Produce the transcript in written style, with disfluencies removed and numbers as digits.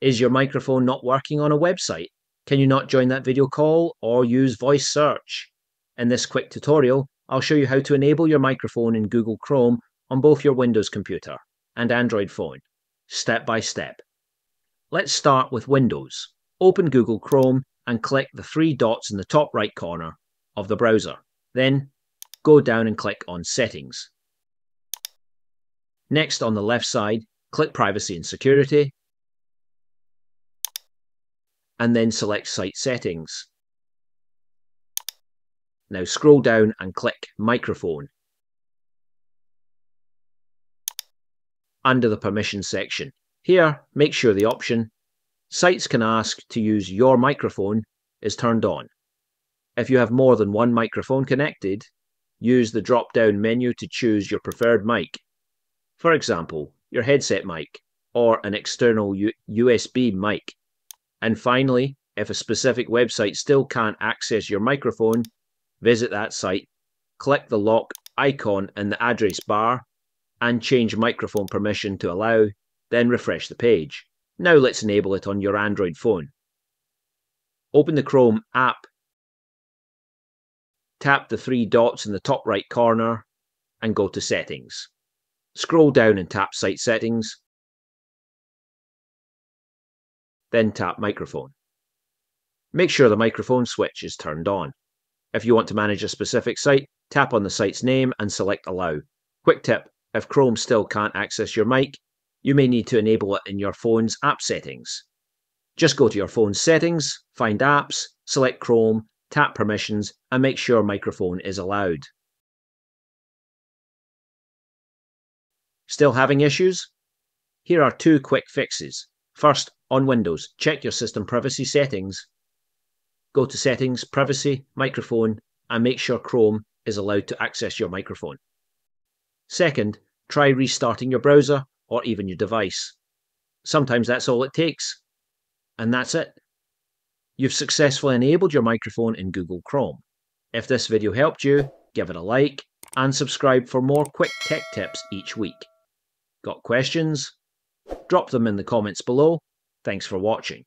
Is your microphone not working on a website? Can you not join that video call or use voice search? In this quick tutorial, I'll show you how to enable your microphone in Google Chrome on both your Windows computer and Android phone, step by step. Let's start with Windows. Open Google Chrome and click the three dots in the top right corner of the browser. Then go down and click on Settings. Next, on the left side, click Privacy and Security, and then select Site Settings. Now scroll down and click Microphone. Under the Permissions section, here make sure the option Sites can ask to use your microphone is turned on. If you have more than one microphone connected, use the drop-down menu to choose your preferred mic. For example, your headset mic or an external USB mic. And finally, if a specific website still can't access your microphone, visit that site, click the lock icon in the address bar, and change microphone permission to allow, then refresh the page. Now let's enable it on your Android phone. Open the Chrome app, tap the three dots in the top right corner, and go to Settings. Scroll down and tap Site Settings, then tap Microphone. Make sure the microphone switch is turned on. If you want to manage a specific site, tap on the site's name and select Allow. Quick tip, if Chrome still can't access your mic, you may need to enable it in your phone's app settings. Just go to your phone's settings, find Apps, select Chrome, tap Permissions, and make sure microphone is allowed. Still having issues? Here are two quick fixes. First, on Windows, check your system privacy settings. Go to Settings, Privacy, Microphone, and make sure Chrome is allowed to access your microphone. Second, try restarting your browser or even your device. Sometimes that's all it takes. And that's it. You've successfully enabled your microphone in Google Chrome. If this video helped you, give it a like and subscribe for more quick tech tips each week. Got questions? Drop them in the comments below. Thanks for watching.